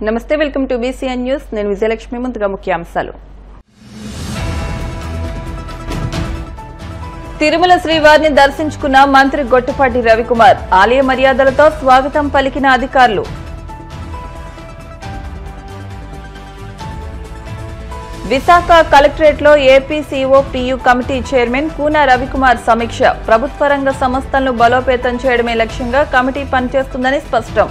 నమస్తే, welcome to BCN news. నేను విజయలక్ష్మి. ముందుగా ముఖ్యాంశాలు. తిరుమల శ్రీవారిని దర్శించుకున్న మంత్రి గొట్టిపాటి రవికుమార్. ఆలయ మర్యాదలతో స్వాగతం పలికిన అధికారులు. విశాఖ కలెక్టరేట్లో AP COPU committee chairman Koona Ravikumar సమీక్ష. ప్రభుత్వ రంగ సంస్థలను బలోపేతం చేయడమే లక్ష్యంగా కమిటీ పనిచేస్తుందని స్పష్టం.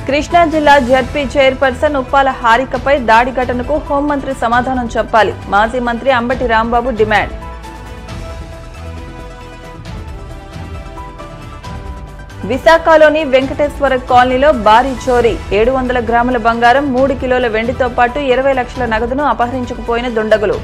కృష్ణా జిల్లా జడ్పీ చైర్పర్సన్ ఉప్పాల హారికపై దాడి ఘటనకు హోంమంత్రి సమాధానం చెప్పాలి. మాజీ మంత్రి అంబటి రాంబాబు డిమాండ్. విశాఖలోని వెంకటేశ్వర కాలనీలో భారీ చోరీ. 700 గ్రాముల బంగారం, 3 కిలోల వెండితో పాటు 20 లక్షల నగదును అపహరించుకుపోయిన దుండగులు.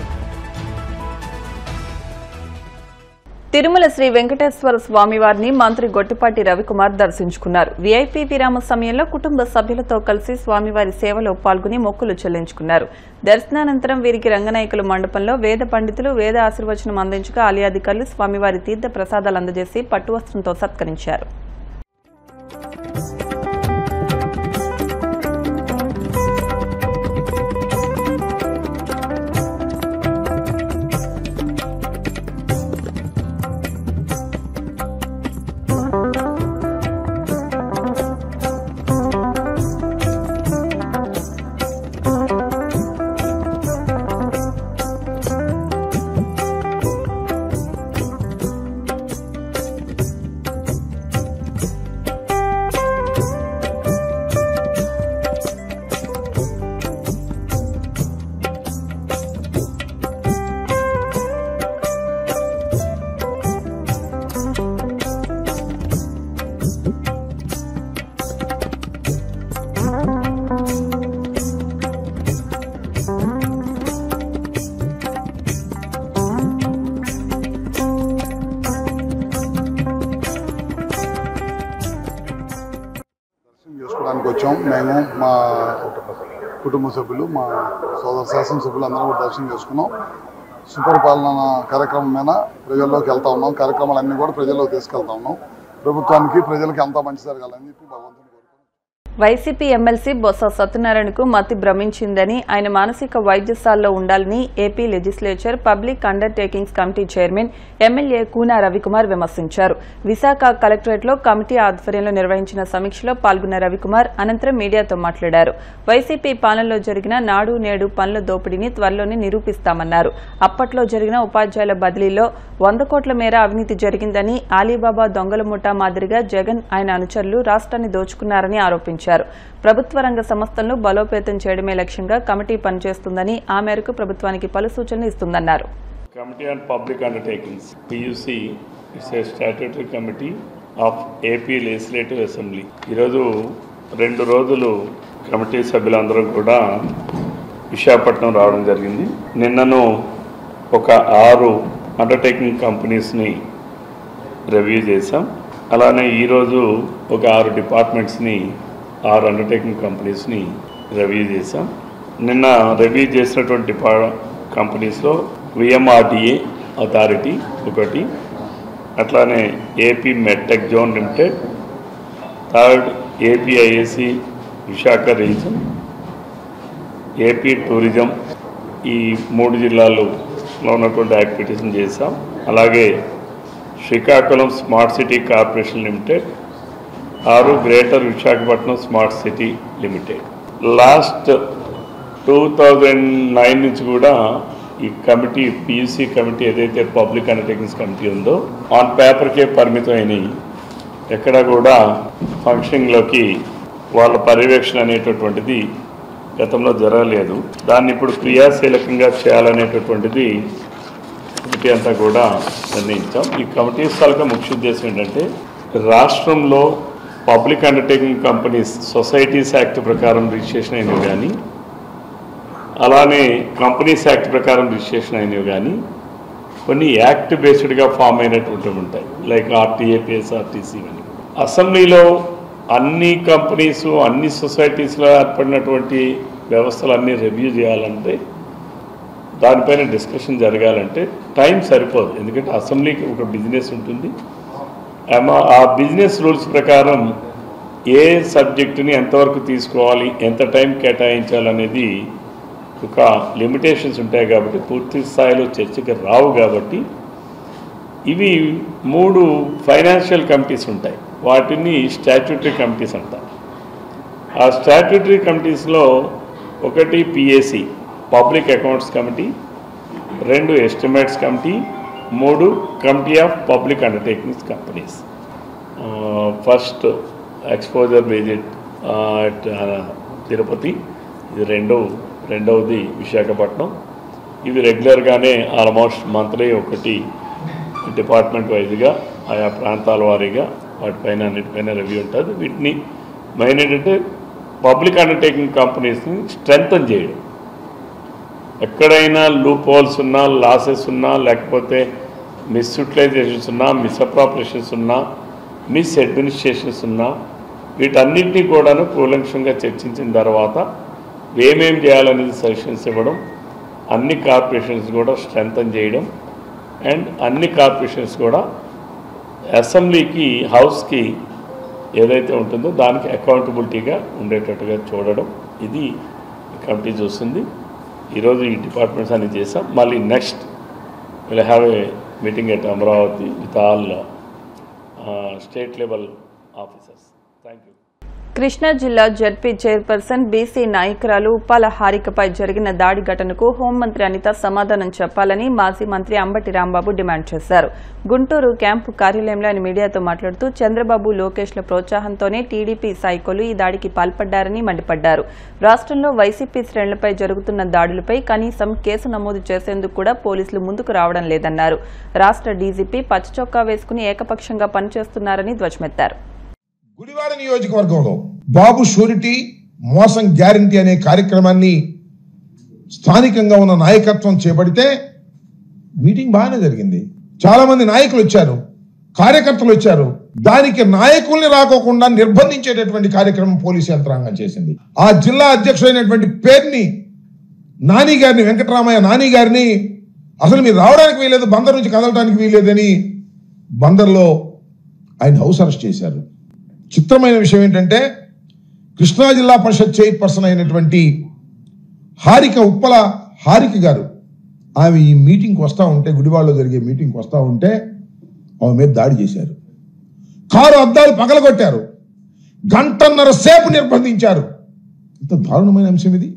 తిరుమల శ్రీ వెంకటేశ్వర స్వామివారిని మంత్రి గొట్టిపాటి రవికుమార్ దర్శించుకున్నారు. వీఐపీ విరామ సమయంలో కుటుంబ సభ్యులతో కలిసి స్వామివారి సేవలో పాల్గొని మొక్కులు చెల్లించుకున్నారు. దర్శనానంతరం వీరికి రంగనాయకుల మండపంలో వేద పండితులు వేద ఆశీర్వచనం అందించగా ఆలయాధికారులు స్వామివారి తీర్థ ప్రసాదాలు అందజేసి పట్టువస్త్రంతో సత్కరించారు. చేసుకోవడానికి వచ్చాం. మేము మా కుటుంబ సభ్యులు, మా సోదర శాసనసభ్యులు అందరూ కూడా దర్శనం చేసుకున్నాం. సుపరిపాలన కార్యక్రమం మీద ప్రజల్లోకి వెళ్తా ఉన్నాం. కార్యక్రమాలన్నీ కూడా ప్రజల్లోకి తీసుకెళ్తా ఉన్నాం. ప్రభుత్వానికి ప్రజలకి అంతా మంచి జరగాలని చెప్పి భగవంతుని కోరుకుంటున్నాం. వైసీపీ ఎమ్మెల్సీ బొత్స సత్యనారాయణకు మతి భ్రమించిందని, ఆయన మానసిక వైద్యశాలలో ఉండాలని AP legislature public undertakings committee chairman MLA Koona Ravikumar విమర్శించారు. విశాఖ కలెక్టరేట్లో కమిటీ ఆధ్వర్యంలో నిర్వహించిన సమీక్షలో పాల్గొన్న రవికుమార్ అనంతరం మీడియాతో మాట్లాడారు. వైసీపీ పాలనలో జరిగిన నాడు నేడు పనుల దోపిడీని త్వరలోనే నిరూపిస్తామన్నారు. అప్పట్లో జరిగిన ఉపాధ్యాయుల బదిలీలో 100 కోట్ల మేర అవినీతి జరిగిందని, అలీబాబా దొంగల ముఠా మాదిరిగా జగన్ ఆయన అనుచరులు రాష్ట్రాన్ని దోచుకున్నారని ఆరోపించారు. ప్రభుత్వ రంగ సంస్థలను బలోపేతం చేయడమే లక్ష్యంగా కమిటీ పనిచేస్తుందని, ఆ మేరకు ప్రభుత్వానికి పలు సూచనలు ఇస్తుందన్నారు. Committee on Public Undertakings, PUC, is a statutory committee of AP Legislative Assembly. ఈరోజు 2 రోజులు కమిటీ సభ్యులందరూ కూడా విశాఖపట్నం రావడం జరిగింది. నిన్నను ఒక 6 అండర్టేకింగ్ కంపెనీస్ని రివ్యూ చేశాం. అలానే ఈరోజు ఒక 6 డిపార్ట్మెంట్స్ని, 6 అండర్టేకింగ్ కంపెనీస్ని రివ్యూ చేశాం. నిన్న రివ్యూ చేసినటువంటి కంపెనీస్లో విఎంఆర్డిఏ అథారిటీ ఒకటి, అట్లానే AP medtech zone limited, third APIAC Visakha reason, AP tourism, ఈ 3 జిల్లాల్లో ఉన్నటువంటి యాక్టివిటీస్ని చేశాం. అలాగే Srikakulam smart city corporation limited, 6 greater Visakhapatnam smart city limited. Last 2009 నుంచి కూడా ఈ కమిటీ, పియూసీ కమిటీ ఏదైతే పబ్లిక్ అండర్టేకింగ్స్ కమిటీ ఉందో ఆన్ పేపర్కే పరిమితం అయినాయి. ఎక్కడ కూడా ఫంక్షన్లోకి వాళ్ళ పర్యవేక్షణ అనేటటువంటిది గతంలో జరగలేదు. దాన్ని ఇప్పుడు క్రియాశీలకంగా చేయాలనేటటువంటిది కమిటీ అంతా కూడా నిర్ణయించాం. ఈ కమిటీ స్థాయిగా ముఖ్య ఉద్దేశం ఏంటంటే, రాష్ట్రంలో public undertaking companies societies act ప్రకారం రిజిస్ట్రేషన్ అయినవి కానీ, అలానే కంపెనీస్ యాక్ట్ ప్రకారం రిజిస్ట్రేషన్ అయినవి కానీ, కొన్ని యాక్ట్ బేస్డ్గా ఫామ్ అయినటువంటి ఉంటాయి, లైక్ ఆర్టీఏ, పిఎస్ఆర్టీసీ అని. అసెంబ్లీలో అన్ని కంపెనీస్, అన్ని సొసైటీస్లో ఏర్పడినటువంటి వ్యవస్థలన్నీ రివ్యూ చేయాలంటే, దానిపైన డిస్కషన్ జరగాలంటే టైం సరిపోదు. ఎందుకంటే అసెంబ్లీకి ఒక బిజినెస్ ఉంటుంది. ఆ బిజినెస్ రూల్స్ ప్రకారం ఏ సబ్జెక్టుని ఎంతవరకు తీసుకోవాలి, ఎంత టైం కేటాయించాలనేది ఒక లిమిటేషన్స్ ఉంటాయి కాబట్టి పూర్తి స్థాయిలో చర్చకి రావు. కాబట్టి ఇవి 3 ఫైనాన్షియల్ కమిటీస్ ఉంటాయి, వాటిని స్టాట్యూటరీ కమిటీస్ అంటారు. ఆ స్టాట్యూటరీ కమిటీస్లో ఒకటి PAC public accounts committee, 2 estimates committee, 3 committee of public undertakings companies. First exposure visit at Tirupati, ఇది రెండవది విశాఖపట్నం. ఇవి రెగ్యులర్గానే ఆల్మోస్ట్ మంత్లీ ఒకటి డిపార్ట్మెంట్ వైజ్గా ఆయా ప్రాంతాల వారీగా వాటిపైన అన్నిటిపైన రివ్యూ ఉంటుంది. వీటిని మెయిన్ ఏంటంటే పబ్లిక్ అండర్టేకింగ్ కంపెనీస్ని స్ట్రెంగ్తన్ చేయడం. ఎక్కడైనా లూప్ హోల్స్ ఉన్నా, లాసెస్ ఉన్నా, లేకపోతే మిస్యూటిలైజేషన్స్ ఉన్నా, మిస్అప్రాపరేషన్స్ ఉన్నా, మిస్ అడ్మినిస్ట్రేషన్స్ ఉన్నా, వీటన్నింటినీ కూడాను కూలంకషంగా చర్చించిన తర్వాత ఏమేం చేయాలనేది సజెషన్స్ ఇవ్వడం, అన్ని కార్పొరేషన్స్ కూడా స్ట్రెంగ్తన్ చేయడం, అండ్ అన్ని కార్పొరేషన్స్ కూడా అసెంబ్లీకి, హౌస్కి ఏదైతే ఉంటుందో దానికి అకౌంటబిలిటీగా ఉండేటట్టుగా చూడడం, ఇది కమిటీ చూస్తుంది. ఈరోజు ఈ డిపార్ట్మెంట్స్ అన్ని చేసాం. మళ్ళీ next will have a meeting at Amaravati with all state level officers. Thank you. Krishna జిల్లా జడ్పీ చైర్పర్సన్ బీసీ నాయకురాలు ఉప్పాల హారికపై జరిగిన దాడి ఘటనకు హోంమంత్రి అనిత సమాధానం చెప్పాలని మాజీ మంత్రి అంబటి రాంబాబు డిమాండ్ చేశారు. గుంటూరు క్యాంపు కార్యాలయంలో ఆయన మీడియాతో మాట్లాడుతూ చంద్రబాబు, లోకేష్ల ప్రోత్సాహంతోనే టీడీపీ సైకోలు ఈ దాడికి పాల్పడ్డారని మండిపడ్డారు. రాష్ట్రంలో వైసీపీ శ్రేణులపై జరుగుతున్న దాడులపై కనీసం కేసు నమోదు చేసేందుకు కూడా పోలీసులు ముందుకు రావడం లేదన్నారు. రాష్ట్ర డీజీపీ పచ్చచొక్కా వేసుకుని ఏకపక్షంగా పనిచేస్తున్నారని ధ్వజమెత్తారు. గుడివాడ నియోజకవర్గంలో బాబు షూరిటీ మోసం గ్యారంటీ అనే కార్యక్రమాన్ని స్థానికంగా ఉన్న నాయకత్వం చేపడితే మీటింగ్ బాగానే జరిగింది. చాలా మంది నాయకులు వచ్చారు, కార్యకర్తలు వచ్చారు. దానికి నాయకుల్ని రాకోకుండా నిర్బంధించేటటువంటి కార్యక్రమం పోలీసు యంత్రాంగం చేసింది. ఆ జిల్లా అధ్యక్షుడైనటువంటి పేరుని నాని గారిని, వెంకటరామయ్య నాని గారిని, అసలు మీరు రావడానికి వీల్లేదు, బందర్ నుంచి కదలడానికి వీల్లేదని బందర్లో ఆయన హౌస్ అరెస్ట్ చేశారు. చిత్రమైన విషయం ఏంటంటే కృష్ణా జిల్లా పరిషత్ చైర్పర్సన్ అయినటువంటి ఉప్పల హారిక గారు, ఆమె ఈ మీటింగ్కి వస్తూ ఉంటే, గుడివాడలో జరిగే మీటింగ్కి వస్తూ ఉంటే ఆమె మీద దాడి చేశారు. కారు అద్దాలు పగలగొట్టారు. 1.5 గంటల సేపు నిర్బంధించారు. ఇంత దారుణమైన అంశం ఇది.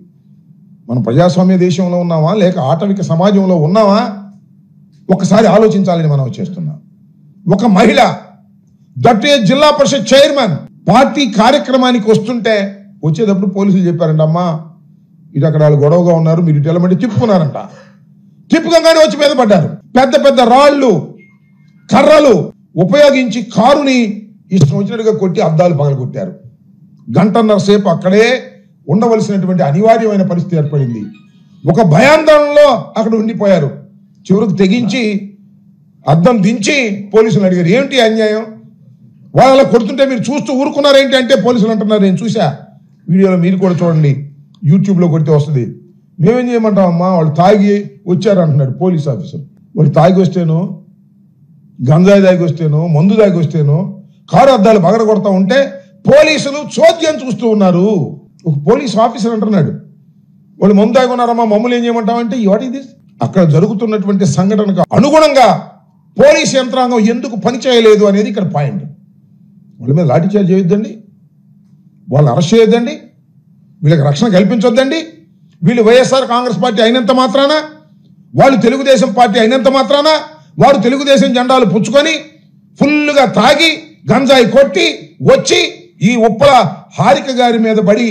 మనం ప్రజాస్వామ్య దేశంలో ఉన్నామా లేక ఆటవిక సమాజంలో ఉన్నామా ఒకసారి ఆలోచించాలని మనం చేస్తున్నాం. ఒక మహిళ, దట్టే జిల్లా పరిషత్ చైర్మన్, పార్టీ కార్యక్రమానికి వస్తుంటే వచ్చేటప్పుడు పోలీసులు చెప్పారంట, అమ్మా ఇటు అక్కడ వాళ్ళు గొడవగా ఉన్నారు, మీరు ఇటు వెళ్ళమంటే తిప్పుకున్నారంట. తిప్పుకోగానే వచ్చి మీద పడ్డారు. పెద్ద పెద్ద రాళ్లు, కర్రలు ఉపయోగించి కారుని ఇష్టం వచ్చినట్టుగా కొట్టి అద్దాలు పగలగొట్టారు. 1.5 గంటల సేపు అక్కడే ఉండవలసినటువంటి అనివార్యమైన పరిస్థితి ఏర్పడింది. ఒక భయాందోళనలో అక్కడ ఉండిపోయారు. చివరికి తెగించి అద్దం దించి పోలీసులు అడిగారు, ఏమిటి అన్యాయం, వాళ్ళ కొడుతుంటే మీరు చూస్తూ ఊరుకున్నారేంటి అంటే పోలీసులు అంటున్నారు, నేను చూసా వీడియోలో, మీరు కూడా చూడండి, యూట్యూబ్లో కొడితే వస్తుంది. మేమేం చేయమంటామమ్మా, వాళ్ళు తాగి వచ్చారు అంటున్నాడు పోలీస్ ఆఫీసర్. వాళ్ళు తాగి వస్తేనో, గంజాయి దాగి వస్తేనో, మందు దాగి వస్తేనో కారు అద్దాలు పగల కొడతా ఉంటే పోలీసులు చోద్యం చూస్తూ ఉన్నారు. ఒక పోలీస్ ఆఫీసర్ అంటున్నాడు, వాళ్ళు మందు దాగి ఉన్నారమ్మా, మమ్మల్ని ఏం చేయమంటామంటే వాట్ ఇస్ దిస్. అక్కడ జరుగుతున్నటువంటి సంఘటనకు అనుగుణంగా పోలీస్ యంత్రాంగం ఎందుకు పనిచేయలేదు అనేది ఇక్కడ పాయింట్. వాళ్ళ మీద లాఠీచార్జ్ చేయొద్దండి, వాళ్ళని అరెస్ట్ చేయొద్దండి, వీళ్ళకి రక్షణ కల్పించొద్దండి. వీళ్ళు వైఎస్ఆర్ కాంగ్రెస్ పార్టీ అయినంత మాత్రాన, వాళ్ళు తెలుగుదేశం పార్టీ అయినంత మాత్రాన వారు తెలుగుదేశం జెండాలు పుచ్చుకొని ఫుల్గా తాగి గంజాయి కొట్టి వచ్చి ఈ ఉప్పల హారిక గారి మీద పడి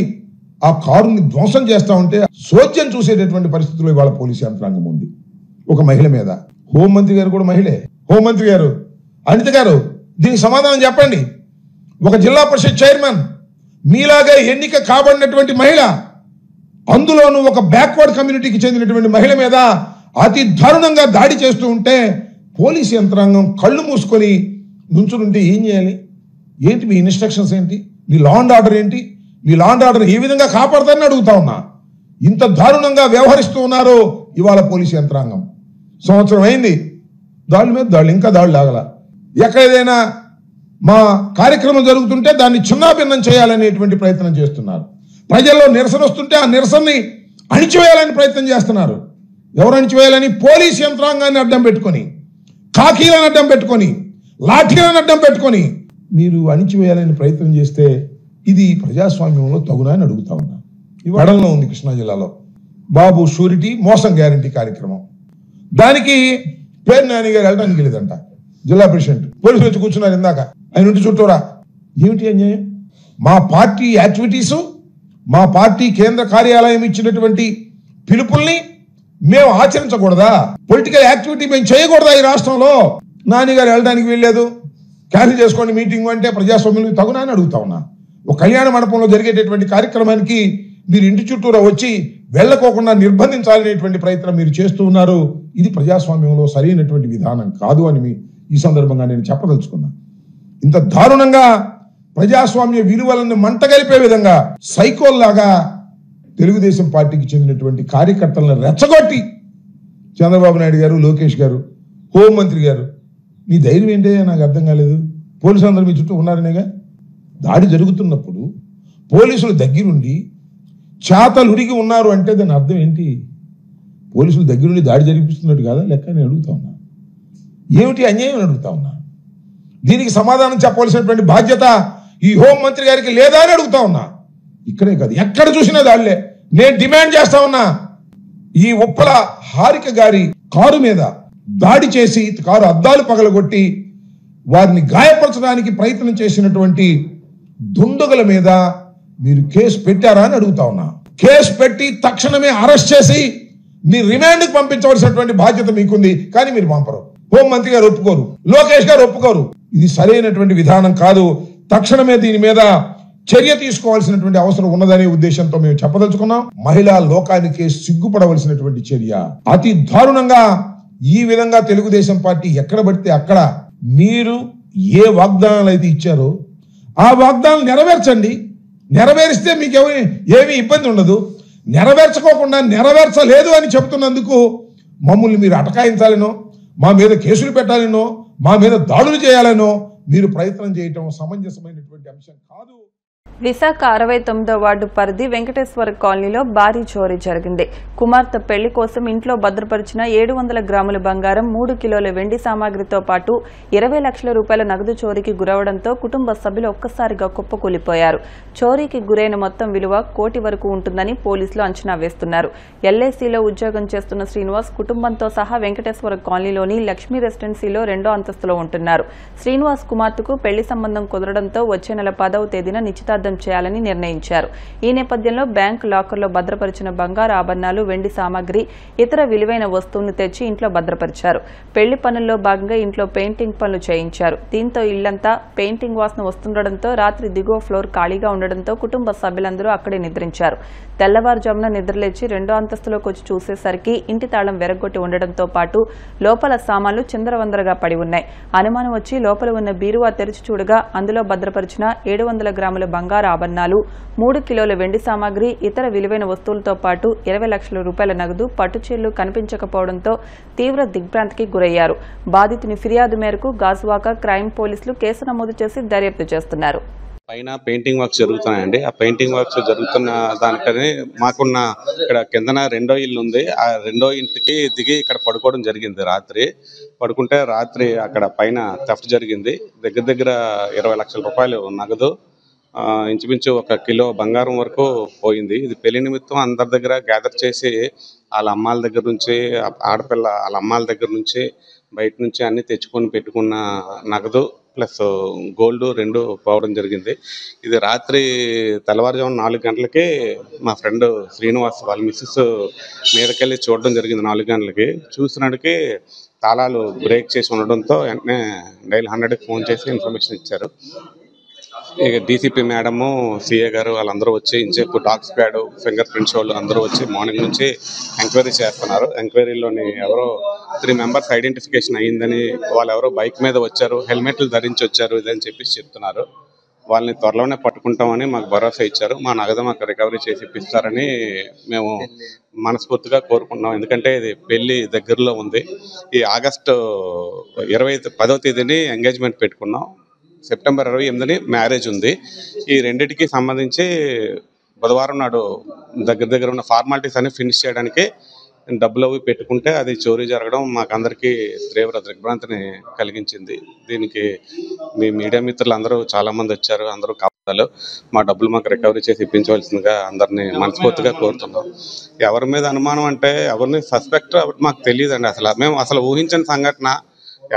ఆ కారుని ధ్వంసం చేస్తా ఉంటే సోద్యం చూసేటటువంటి పరిస్థితుల్లో ఇవాళ పోలీసు యంత్రాంగం ఉంది. ఒక మహిళ మీద, హోంమంత్రి గారు కూడా మహిళే. హోంమంత్రి గారు అనిత గారు దీనికి సమాధానం చెప్పండి. ఒక జిల్లా పరిషత్ చైర్మన్, మీలాగా ఎన్నిక కాబడినటువంటి మహిళ, అందులోనూ ఒక బ్యాక్వర్డ్ కమ్యూనిటీకి చెందినటువంటి మహిళ మీద అతి దారుణంగా దాడి చేస్తూ ఉంటే పోలీసు యంత్రాంగం కళ్ళు మూసుకొని నుంచుంటే ఏం చేయాలి? ఏంటి మీ ఇన్స్ట్రక్షన్స్ ఏంటి? మీ లా అండ్ ఆర్డర్ ఏంటి? మీ లా అండ్ ఆర్డర్ ఏ విధంగా కాపాడతారని అడుగుతా ఉన్నా. ఇంత దారుణంగా వ్యవహరిస్తూ ఉన్నారు ఇవాళ పోలీసు యంత్రాంగం. సంవత్సరం అయింది, దాడుల మీద దాడులు, ఇంకా దాడులు ఆగల. ఎక్కడైనా మా కార్యక్రమం జరుగుతుంటే దాన్ని చిన్నాభిన్నం చేయాలనేటువంటి ప్రయత్నం చేస్తున్నారు. ప్రజల్లో నిరసన వస్తుంటే ఆ నిరసనని అణిచివేయాలని ప్రయత్నం చేస్తున్నారు. ఎవరు అణిచివేయాలని? పోలీస్ యంత్రాంగాన్ని అడ్డం పెట్టుకొని, కాకీలను అడ్డం పెట్టుకొని, లాఠీలను అడ్డం పెట్టుకొని మీరు అణిచివేయాలని ప్రయత్నం చేస్తే ఇది ప్రజాస్వామ్యంలో తగునా అని అడుగుతా ఉన్నా. ఈ వడంలో ఉంది కృష్ణా జిల్లాలో బాబు షూరిటీ మోసం గ్యారంటీ కార్యక్రమం. దానికి పేరు నాని గారు వెళ్ళడానికి లేదంట. జిల్లా ప్రెసిడెంట్ పోలీసులు వచ్చి కూర్చున్నారు ఇందాక. ఆయన ఇంటి చుట్టూరా ఏమిటి అన్యాయం? మా పార్టీ యాక్టివిటీసు, మా పార్టీ కేంద్ర కార్యాలయం ఇచ్చినటువంటి పిలుపుల్ని మేము ఆచరించకూడదా? పొలిటికల్ యాక్టివిటీ మేము చేయకూడదా ఈ రాష్ట్రంలో? నాని గారు వెళ్ళడానికి వీల్లేదు, క్యాన్సిల్ చేసుకోండి మీటింగ్ అంటే ప్రజాస్వామ్యం తగునా అని అడుగుతా ఉన్నా. ఒక కళ్యాణ మండపంలో జరిగేటటువంటి కార్యక్రమానికి మీరు ఇంటి చుట్టూరా వచ్చి వెళ్ళకోకుండా నిర్బంధించాలనేటువంటి ప్రయత్నం మీరు చేస్తూ ఉన్నారు. ఇది ప్రజాస్వామ్యంలో సరైనటువంటి విధానం కాదు అని ఈ సందర్భంగా నేను చెప్పదలుచుకున్నా. ఇంత దారుణంగా ప్రజాస్వామ్య విలువలను మంటగలిపే విధంగా సైకోల్లాగా తెలుగుదేశం పార్టీకి చెందినటువంటి కార్యకర్తలను రెచ్చగొట్టి చంద్రబాబు నాయుడు గారు, లోకేష్ గారు, హోంమంత్రి గారు, మీ ధైర్యం ఏంటే నాకు అర్థం కాలేదు. పోలీసులు అందరూ మీ చుట్టూ ఉన్నారనేగా. దాడి జరుగుతున్నప్పుడు పోలీసులు దగ్గరుండి చేతలుడిగి ఉన్నారు అంటే దాని అర్థం ఏంటి? పోలీసులు దగ్గరుండి దాడి జరిపిస్తున్నట్టు కాదా లెక్క? నేను అడుగుతా ఉన్నా. ఏమిటి అన్యాయం అని అడుగుతా ఉన్నా. దీనికి సమాధానం చెప్పవలసినటువంటి బాధ్యత ఈ హోంమంత్రి గారికి లేదా అని అడుగుతా ఉన్నా. ఇక్కడే కాదు, ఎక్కడ చూసినా దాడిలే. నేను డిమాండ్ చేస్తా ఉన్నా, ఈ ఉప్పల హారిక గారి కారు మీద దాడి చేసి కారు అద్దాలు పగలగొట్టి వారిని గాయపరచడానికి ప్రయత్నం చేసినటువంటి దుండగుల మీద మీరు కేసు పెట్టారా అని అడుగుతా ఉన్నా. కేసు పెట్టి తక్షణమే అరెస్ట్ చేసి మీ రిమాండ్కి పంపించవలసినటువంటి బాధ్యత మీకుంది. కానీ మీరు పంపరు. హోంమంత్రి గారు ఒప్పుకోరు, లోకేష్ గారు ఒప్పుకోరు. ఇది సరైనటువంటి విధానం కాదు. తక్షణమే దీని మీద చర్య తీసుకోవాల్సినటువంటి అవసరం ఉన్నదనే ఉద్దేశంతో మేము చెప్పదలుచుకున్నాం. మహిళా లోకానికి సిగ్గుపడవలసినటువంటి చర్య. అతి దారుణంగా ఈ విధంగా తెలుగుదేశం పార్టీ ఎక్కడ పడితే అక్కడ మీరు ఏ వాగ్దానాలు అయితే ఇచ్చారో ఆ వాగ్దానాలు నెరవేర్చండి. నెరవేరిస్తే మీకు ఏమీ ఇబ్బంది ఉండదు. నెరవేర్చుకోకుండా నెరవేర్చలేదు అని చెప్తున్నందుకు మమ్మల్ని మీరు అటకాయించాలనో, మా మీద కేసులు పెట్టాలనో, మా మీద దాడులు చేయాలనో మీరు ప్రయత్నం చేయటం సమంజసమైనటువంటి అంశం కాదు. విశాఖ 69వ వార్డు పరిధి వెంకటేశ్వర కాలనీలో భారీ చోరీ జరిగింది. కుమార్తె పెళ్లి కోసం ఇంట్లో భద్రపరిచిన 700 గ్రాముల బంగారం, 3 కిలోల వెండి సామాగ్రితో పాటు 20 లక్షల రూపాయల నగదు చోరీకి గురవడంతో కుటుంబ సభ్యులు ఒక్కసారిగా కుప్పకూలిపోయారు. చోరీకి గురైన మొత్తం విలువ 1 కోటి వరకు ఉంటుందని పోలీసులు అంచనా వేస్తున్నారు. ఎల్ఐసిలో ఉద్యోగం చేస్తున్న శ్రీనివాస్ కుటుంబంతో సహా వెంకటేశ్వర కాలనీలోని లక్ష్మీ రెసిడెన్సీలో 2వ అంతస్తులో ఉంటున్నారు. శ్రీనివాస్ కుమార్తెకు పెళ్లి సంబంధం కుదరడంతో వచ్చే నెల 10వ తేదీన నిశ్చితార్థం చేయాలని నిర్ణయించారు. ఈ నేపథ్యంలో బ్యాంకు లాకర్లో భద్రపరిచిన బంగారు ఆభరణాలు, వెండి సామాగ్రి, ఇతర విలువైన వస్తువులను తెచ్చి ఇంట్లో భద్రపరిచారు. పెళ్లి పనుల్లో భాగంగా ఇంట్లో పెయింటింగ్ పనులు చేయించారు. దీంతో ఇళ్లంతా పెయింటింగ్ వాసన వస్తుండటంతో రాత్రి దిగువ ఫ్లోర్ ఖాళీగా ఉండడంతో కుటుంబ సభ్యులందరూ అక్కడే నిద్రించారు. తెల్లవారుజామున నిద్రలేచి 2వ అంతస్తులోకి వచ్చి చూసేసరికి ఇంటి తాళం వెరగొట్టి ఉండడంతో పాటు లోపల సామాన్లు చిందరవందరగా పడి ఉన్నాయి. అనుమానం వచ్చి లోపల ఉన్న బీరువా తెరిచి చూడగా అందులో భద్రపరిచిన 700 గ్రాముల బంగారు ఆభరణాలు, 3 కిలోల వెండి సామాగ్రి, ఇతర విలువైన వస్తువులతో పాటు 20 లక్షల రూపాయల నగదు, పట్టుచీరలు కనిపించకపోవడంతో తీవ్ర దిగ్భ్రాంతికి గురయ్యారు. బాధితుని ఫిర్యాదు మేరకు గాజువాక క్రైమ్ పోలీసులు కేసు నమోదు చేసి దర్యాప్తు చేస్తున్నారు. పైన పెయింటింగ్ వర్క్స్ జరుగుతున్నాయండి. ఆ పెయింటింగ్ వర్క్స్ జరుగుతున్న దానికని మాకున్న ఇక్కడ కిందన 2వ ఇల్లు ఉంది. ఆ 2వ ఇంటికి దిగి ఇక్కడ పడుకోవడం జరిగింది. రాత్రి పడుకుంటే రాత్రి అక్కడ పైన థెఫ్ట్ జరిగింది. దగ్గర 20 లక్షల రూపాయలు నగదు, ఇంచుమించు 1 కిలో బంగారం వరకు పోయింది. ఇది పెళ్లి నిమిత్తం అందరి దగ్గర గ్యాదర్ చేసి వాళ్ళ అమ్మాల దగ్గర నుంచి, ఆడపిల్ల వాళ్ళ అమ్మాల దగ్గర నుంచి, బయట నుంచి అన్ని తెచ్చుకొని పెట్టుకున్న నగదు ప్లస్ గోల్డ్ 2 పోవడం జరిగింది. ఇది రాత్రి తెల్లవారుజామున 4 గంటలకి మా ఫ్రెండ్ శ్రీనివాస్ వాళ్ళ మిస్సెస్ మీదకెళ్ళి చూడడం జరిగింది. 4 గంటలకి చూసినాడికి తాళాలు బ్రేక్ చేసి ఉండడంతో వెంటనే డైల్ 100కి ఫోన్ చేసి ఇన్ఫర్మేషన్ ఇచ్చారు. ఇక డీసీపీ మేడము, సిఏ గారు వాళ్ళందరూ వచ్చి ఇంచేపు డాగ్ స్క్వాడ్, ఫింగర్ ప్రింట్స్ వాళ్ళు అందరూ వచ్చి మార్నింగ్ నుంచి ఎంక్వైరీ చేస్తున్నారు. ఎంక్వైరీలోని ఎవరో 3 మెంబర్స్ ఐడెంటిఫికేషన్ అయ్యిందని, వాళ్ళు ఎవరో బైక్ మీద వచ్చారు, హెల్మెట్లు ధరించి వచ్చారు ఇదని చెప్పేసి చెప్తున్నారు. వాళ్ళని త్వరలోనే పట్టుకుంటామని మాకు భరోసా ఇచ్చారు. మా నగదు మాకు రికవరీ చేసి ఇప్పిస్తారని మేము మనస్ఫూర్తిగా కోరుకుంటున్నాం. ఎందుకంటే ఇది పెళ్లి దగ్గరలో ఉంది. ఈ ఆగస్టు 10వ తేదీని ఎంగేజ్మెంట్ పెట్టుకున్నాం. సెప్టెంబర్ 28ని మ్యారేజ్ ఉంది. ఈ రెండింటికి సంబంధించి బుధవారం నాడు దగ్గర ఉన్న ఫార్మాలిటీస్ అన్ని ఫినిష్ చేయడానికి డబ్బులు అవి పెట్టుకుంటే అది చోరీ జరగడం మాకందరికీ తీవ్ర దిగ్భ్రాంతిని కలిగించింది. దీనికి మీ మీడియా మిత్రులు అందరూ చాలామంది వచ్చారు, అందరూ కావాలి మా డబ్బులు మాకు రికవరీ చేసి ఇప్పించవలసిందిగా అందరినీ మనస్ఫూర్తిగా కోరుతున్నాం. ఎవరి మీద అనుమానం అంటే ఎవరిని సస్పెక్ట్ మాకు తెలియదండి. మేము అసలు ఊహించని సంఘటన,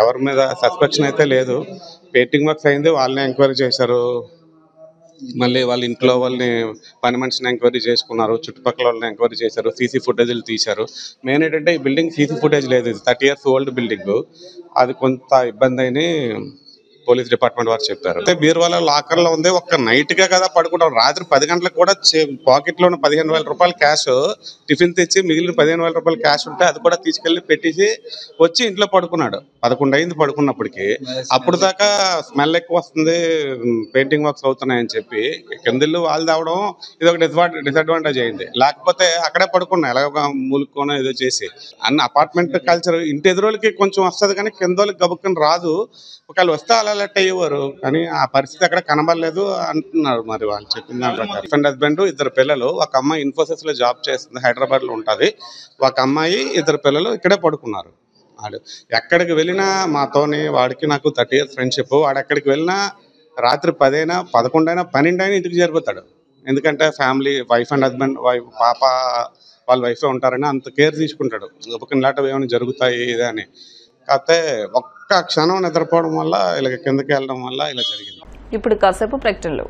ఎవరి మీద సస్పెక్షన్ అయితే లేదు. పెయింటింగ్ వర్క్స్ అయింది, వాళ్ళని ఎంక్వైరీ చేశారు, మళ్ళీ వాళ్ళ ఇంట్లో వాళ్ళని పని మనిషిని ఎంక్వైరీ చేసుకున్నారు, చుట్టుపక్కల వాళ్ళని ఎంక్వైరీ చేశారు, సీసీ ఫుటేజ్లు తీశారు. మెయిన్ ఏంటంటే ఈ బిల్డింగ్ సీసీ ఫుటేజ్ లేదు, ఇది 30 years ఓల్డ్ బిల్డింగ్. అది కొంత ఇబ్బంది అని పోలీస్ డిపార్ట్మెంట్ వారు చెప్పారు. అయితే బీరువాల లాకర్లో ఉంది, ఒక్క నైట్గా కదా పడుకుంటాం. రాత్రి 10 గంటలకు కూడా పాకెట్లో ఉన్న 15,000 రూపాయలు క్యాష్ టిఫిన్ తెచ్చి మిగిలిన 15,000 రూపాయలు క్యాష్ ఉంటే అది కూడా తీసుకెళ్లి పెట్టేసి వచ్చి ఇంట్లో పడుకున్నాడు. 11 అయింది పడుకున్నప్పటికీ. అప్పుడు దాకా స్మెల్ ఎక్కువ వస్తుంది, పెయింటింగ్ వర్క్స్ అవుతున్నాయని చెప్పి కిందిల్లు వాళ్ళు తేవడం ఇది ఒక డిసడ్వాంటేజ్ అయింది. లేకపోతే అక్కడే పడుకున్నా ఎలాగ మూలుకోనో ఏదో చేసి. అన్న అపార్ట్మెంట్ కల్చర్ ఇంటి ఎదురోళ్ళకి కొంచెం వస్తుంది కానీ కిందోళ్ళకి గబుక్కని రాదు. ఒకవేళ వస్తే అలా లెట్ అయ్యేవారు, కానీ ఆ పరిస్థితి అక్కడ కనబడలేదు అంటున్నారు. మరి వాళ్ళు చెప్పిన దాని ప్రకారం హస్బెండ్ 2 పిల్లలు, ఒక అమ్మాయి ఇన్ఫోసిస్ లో జాబ్ చేస్తుంది, హైదరాబాద్ లో ఉంటుంది. ఒక అమ్మాయి 2 పిల్లలు ఇక్కడే పడుకున్నారు. వాడు ఎక్కడికి వెళ్ళినా మాతోని, వాడికి నాకు 30 years ఫ్రెండ్షిప్. వాడు ఎక్కడికి వెళ్ళినా రాత్రి 10 అయినా 11 అయినా 12 అయినా ఇంటికి చేరిపోతాడు. ఎందుకంటే ఫ్యామిలీ, వైఫ్ అండ్ హస్బెండ్, పాప వాళ్ళ వైఫే ఉంటారని అంత కేర్ తీసుకుంటాడు. ఒక ఇలాంటివి ఏమైనా జరుగుతాయి ఇదే అని. కాకపోతే ఒక్క క్షణం నిద్రపోవడం వల్ల ఇలా కిందకి వెళ్ళడం వల్ల ఇలా జరిగింది. ఇప్పుడు కాసేపు ప్రకటనలు.